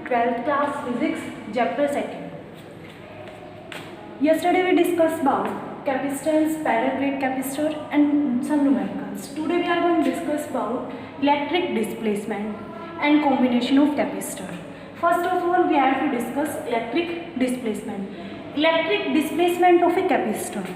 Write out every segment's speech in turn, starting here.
12th class physics chapter 2. Yesterday we discussed about capacitance, parallel plate capacitor and some numericals. Today we are going to discuss about electric displacement and combination of capacitor. First of all we have to discuss electric displacement. Electric displacement of a capacitor.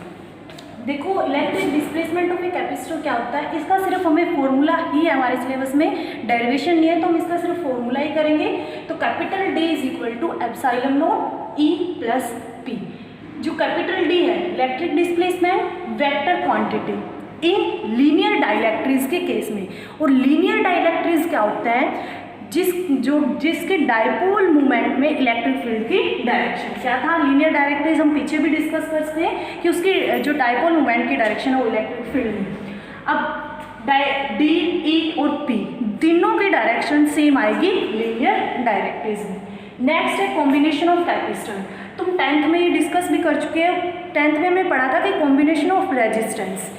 देखो electric displacement of a capacitor क्या होता है, इसका सिर्फ हमें formula ही है, हमारे syllabus में डेरिवेशन नहीं है तो हम इसका सिर्फ फॉर्मूला ही करेंगे. तो capital D is equal to epsilon naught E plus P. जो कैपिटल डी है electric displacement vector quantity in linear dielectrics के केस में. और लीनियर डाइलेक्ट्रिक्स क्या होता है, जिसके डाइपोल मूवमेंट में इलेक्ट्रिक फील्ड की डायरेक्शन क्या था. लीनियर डायरेक्ट्रिक्स हम पीछे भी डिस्कस कर सकते हैं कि उसकी जो डाइपोल मूवमेंट की डायरेक्शन है वो इलेक्ट्रिक फील्ड में. अब डी ई और पी तीनों की डायरेक्शन सेम आएगी लीनियर डायरेक्ट्रिक्स में. नेक्स्ट है कॉम्बिनेशन ऑफ कैपेसिटर. तुम 10th में ये डिस्कस भी कर चुके हो. 10th में हमने पढ़ा था कि कॉम्बिनेशन ऑफ रेजिस्टेंस.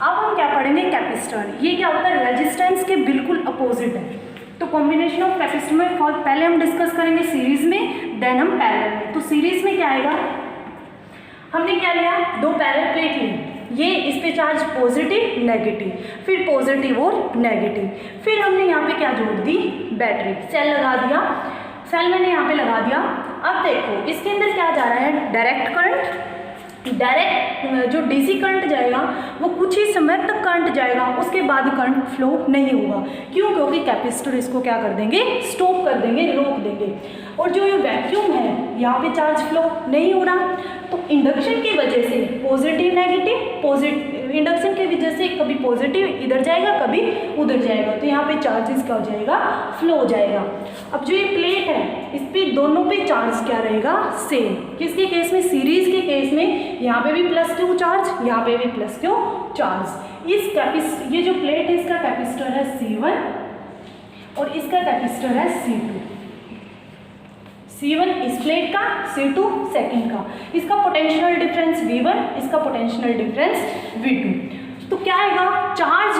अब हम क्या पढ़ेंगे, कैपेसिटर. ये क्या होता है, रेजिस्टेंस के बिल्कुल अपोजिट है. तो कॉम्बिनेशन ऑफ कैपेसिटर में पहले हम डिस्कस करेंगे सीरीज में, देन हम पैरेलल में. तो सीरीज में क्या आएगा, हमने क्या लिया, दो पैरेलल प्लेट ली, ये इस पे चार्ज पॉजिटिव नेगेटिव, फिर पॉजिटिव और नेगेटिव. फिर हमने यहाँ पे क्या जोड़ दी, बैटरी. सेल लगा दिया, सेल मैंने यहाँ पे लगा दिया. अब देखो इसके अंदर क्या जा रहा है, डायरेक्ट करंट. डायरेक्ट जो डीसी करंट जाएगा वो कुछ ही समय तक करंट जाएगा, उसके बाद करंट फ्लो नहीं होगा. क्यों, क्योंकि कैपेसिटर इसको क्या कर देंगे, स्टॉप कर देंगे, रोक देंगे. और जो ये वैक्यूम है यहाँ पे चार्ज फ्लो नहीं हो रहा. तो इंडक्शन की वजह से पॉजिटिव नेगेटिव, इंडक्शन की वजह से कभी पॉजिटिव इधर जाएगा कभी उधर जाएगा, तो यहाँ पे चार्जेस क्या हो जाएगा, फ्लो हो जाएगा. अब जो ये प्लेट है इस पे दोनों पे चार्ज क्या रहेगा, सेम. किसके केस में, सीरीज के केस में यहाँ पे भी प्लस क्यू चार्ज, यहाँ पे भी प्लस क्यू चार्ज. ये जो प्लेट है इसका कैपेसिटर है C1 और इसका कैपेसिटर है C2. C1 इस प्लेट का, C2 सेकंड का. इसका पोटेंशियल डिफरेंस V1, इसका पोटेंशियल डिफरेंस V2. तो क्या आएगा, चार्ज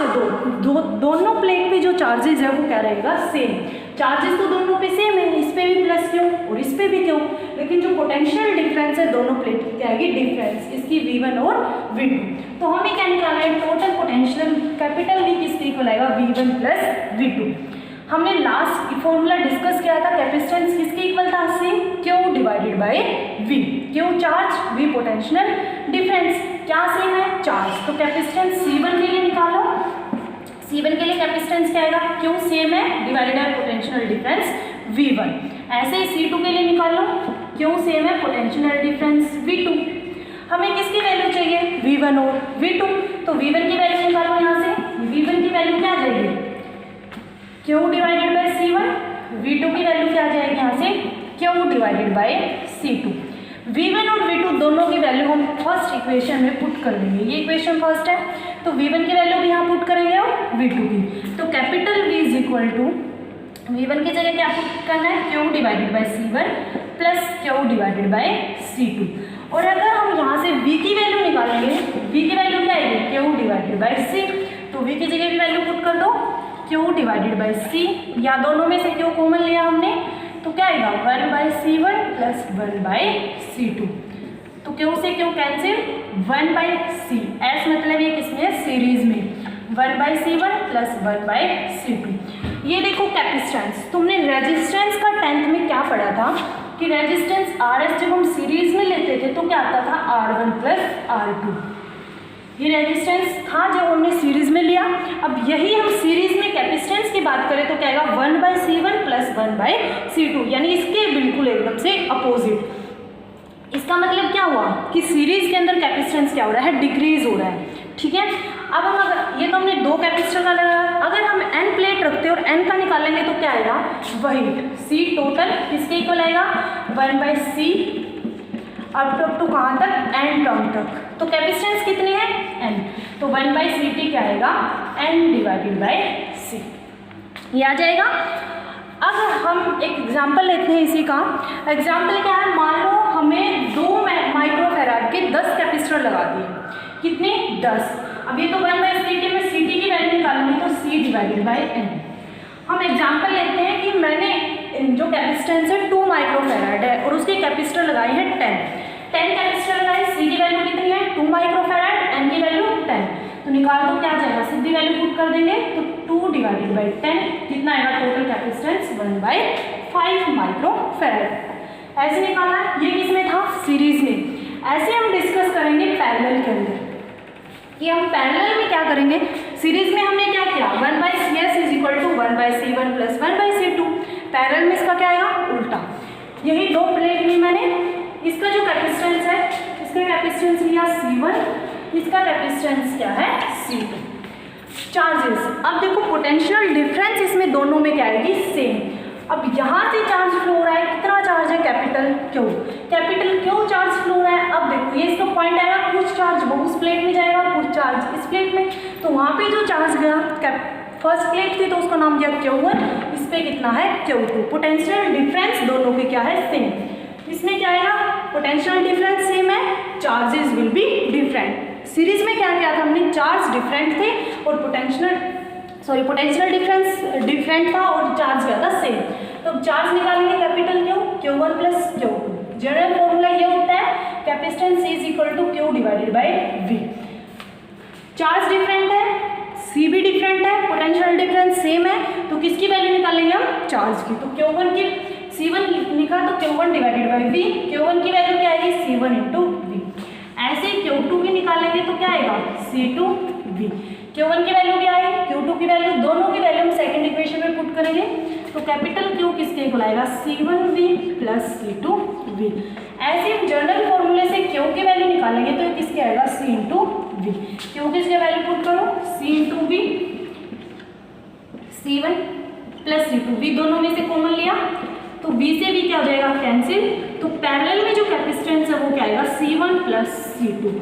दोनों प्लेट पे जो चार्जेस है वो क्या रहेगा, सेम. चार्जेस तो दोनों पे सेम है, इस पे भी प्लस क्यों और इस पे भी क्यों, लेकिन जो पोटेंशियल डिफरेंस है दोनों प्लेट की क्या आएगी, डिफरेंस, इसकी V1 और V2. तो हमें क्या निकालना है, टोटल पोटेंशियल कैपिटल V किसके इक्वल आएगा, V1 प्लस V2. हमने लास्ट फॉर्मूला डिस्कस किया था, कैपेसिटेंस किसके इक्वल था, same, Q divided bye V. Q charge, V potential difference. क्या सेम है, चार्ज. तो कैपेसिटेंस C1 के लिए निकालो. C1 के लिए कैपेसिटेंस क्या आएगा, Q सेम है divided by potential difference V1. ऐसे ही C2 के लिए निकालो, Q सेम है पोटेंशियल डिफरेंस V2. हमें किसकी वैल्यू चाहिए, V1 और V2. तो V1 की वैल्यू निकालो यहाँ से. V1 की वैल्यू क्या आ जाएगी, Q divided by C1. V2 की वैल्यू क्या आ जाएगी यहाँ से, Q divided by C2. V1 और V2 दोनों की वैल्यू हम फर्स्ट इक्वेशन में पुट कर देंगे. ये इक्वेशन फर्स्ट है तो V1 की वैल्यू भी यहाँ पुट करेंगे और V2 की. तो capital V is equal to, V1 की जगह क्या पुट करना है, Q divided by C1 plus Q divided by C2. और अगर हम यहाँ से V की वैल्यू निकालेंगे, V की वैल्यू क्या आएगी, Q डिवाइडेड बाय C. तो V की जगह भी वैल्यू पुट कर दो, Q डिवाइडेड बाई C, या दोनों में से Q कॉमन लिया हमने तो क्या आएगा, 1 by C1 plus 1 by C2. तो Q से Q cancel, 1 by C. S मतलब ये किसमें है, सीरीज में, 1 by C1 plus 1 by C2. ये देखो कैपेसिटेंस. तुमने रेजिस्टेंस का 10th में क्या पढ़ा था कि रेजिस्टेंस RS जब हम सीरीज में लेते थे तो क्या आता था, R1 प्लस R2. ये रेजिस्टेंस था जब हमने सीरीज में लिया. अब यही हम सीरीज में कैपेसिटेंस की बात करें तो क्या आएगा, 1 by C1 plus 1 by C2, यानी इसके बिल्कुल एकदम से अपोजिट. इसका मतलब क्या हुआ कि सीरीज के अंदर कैपेसिटेंस क्या हो रहा है, डिक्रीज हो रहा है. ठीक है. अब हम अगर ये तो हमने दो कैपेसिटर का लगाया, अगर हम n प्लेट रखते हैं और n का निकालेंगे तो क्या आएगा, वही C टोटल किसके इक्वल आएगा, 1 बाई C अब टू कहाँ तक, n टर्म तक. तो कैपेसिटेंस कितनी है, n. तो 1 बाई CT क्या आएगा, n डिवाइडेड बाई C. ये आ जाएगा. अब हम एक एग्जांपल लेते हैं इसी का. एग्जांपल क्या है, मान लो हमें 2 माइक्रोफैराड के 10 कैपेसिटर लगा दिए. कितने, 10. अब ये तो 1 बाई CT में CT की वैल्यू निकालूंगी तो C डिवाइडेड बाई n. हम एग्जांपल लेते हैं कि मैंने जो कैपेसिटेंस है माइक्रोफेराड है और उसके कैपेसिटर लगाए हैं 10 कैपेसिटर लगाए, सी की वैल्यू कितनी है 2 माइक्रोफेराड, एन की वैल्यू 10। तो निकाल दो क्या आ जाएगा, सीधी वैल्यू पुट कर देंगे तो 2 डिवाइडेड बाई 10 कितना आएगा टोटल कैपेसिटेंस 1/5 माइक्रोफेराड। ऐसे निकालना है। ये किसमें था, सीरीज में। ऐसे हम डिस्कस करेंगे पैरेलल के अंदर कि हम पैरेलल में क्या करेंगे। सीरीज में हमने क्या किया 1/CS is equal to 1/C1 plus 1/C2। Parallel में इसका क्या आएगा उल्टा। यही दो प्लेट में मैंने इसका जो कैपेसिटेंस है, इसका कैपेसिटेंस लिया C1, इसका कैपेसिटेंस क्या है C2। चार्जेस, अब देखो पोटेंशियल डिफरेंस इसमें दोनों में क्या आएगी सेम। अब यहाँ से चार्ज फ्लो हो रहा है, कितना चार्ज है कैपिटल क्यू चार्ज फ्लो हो रहा है। अब देखो ये इसका पॉइंट आएगा, कुछ चार्ज वो उस प्लेट में जाएगा, कुछ चार्ज इस प्लेट में। तो वहाँ पे जो चार्ज गया फर्स्ट प्लेट थी तो उसका नाम दिया Q1, इस पे कितना है Q2। पोटेंशियल डिफरेंस दोनों के क्या है सेम। इसमें क्या आएगा पोटेंशियल डिफरेंस सेम है, charges will be different. Series में क्या किया था हमने, चार्ज डिफरेंट थे और पोटेंशियल डिफरेंस डिफरेंट था और चार्ज क्या था सेम। तो चार्ज निकालेंगे capital Q1 plus Q2। General formula ये होता है capacitance is equal to Q divided by V। Charge different है, C भी डिफरेंट है, पोटेंशियल डिफरेंस सेम है, तो किसकी वैल्यू निकालेंगे हम चार्ज की। तो Q1 की C1 निकाल तो Q1 divided by V। Q1 की वैल्यू क्या आएगी C1 इंटू V। ऐसे Q2 की निकालेंगे तो क्या आएगा C2 V। Q1 की वैल्यू क्या आएगी, Q2 की वैल्यू, दोनों की वैल्यू हम सेकंड इक्वेशन में पुट करेंगे तो कैपिटल Q किसके इक्वल आएगा C1V प्लस C2V। ऐसे हम जनरल फॉर्मूले से Q की वैल्यू निकालेंगे तो किसके आएगा C इंटू V। Q किसके वैल्यू पुट करो C into V, C1 plus C2, V दोनों में से कॉमन लिया तो V से V क्या हो जाएगा कैंसिल। तो पैरेलल में जो कैपेसिटेंस है वो क्या आएगा C1 प्लस C2।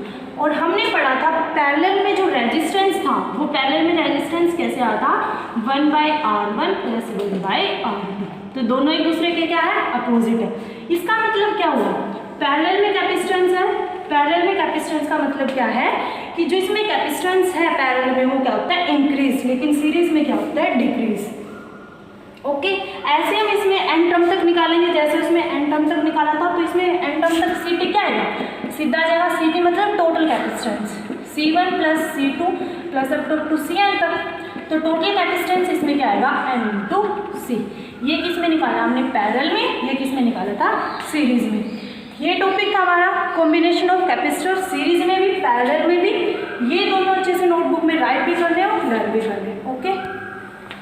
और हमने पढ़ा था पैरेलल में जो रेजिस्टेंस था वो पैरेलल में रेजिस्टेंस कैसे आता 1/R1 प्लस 1/R2। तो दोनों एक दूसरे के क्या है अपोजिट है। इसका मतलब क्या हुआ, पैरेलल में कैपेसिटेंस है, पैरेलल में कैपेसिटेंस का मतलब क्या है कि जो इसमें कैपेसिटेंस है पैरेलल में वो क्या होता है इंक्रीज, लेकिन सीरीज में क्या होता है डिक्रीज। ओके ऐसे हम इसमें एन टर्म तक निकालेंगे, जैसे उसमें एन टर्म तक निकाला था तो इसमें एन टर्म तक सी टी क्या आएगा सीधा आ जाएगा। सी टी मतलब total capacitance C1 plus C2 plus up to CN तक, तो टोटल कैपेसिटेंस इसमें क्या आएगा N इंटू सी। ये किस में निकाला हमने पैरेलल में, ये किस में निकाला था सीरीज में। ये टॉपिक था हमारा कॉम्बिनेशन ऑफ कैपेसिटर, सीरीज में भी पैरेलल में भी। ये दोनों अच्छे से नोटबुक में राइट भी कर रहे हो लर्न भी कर रहे हो।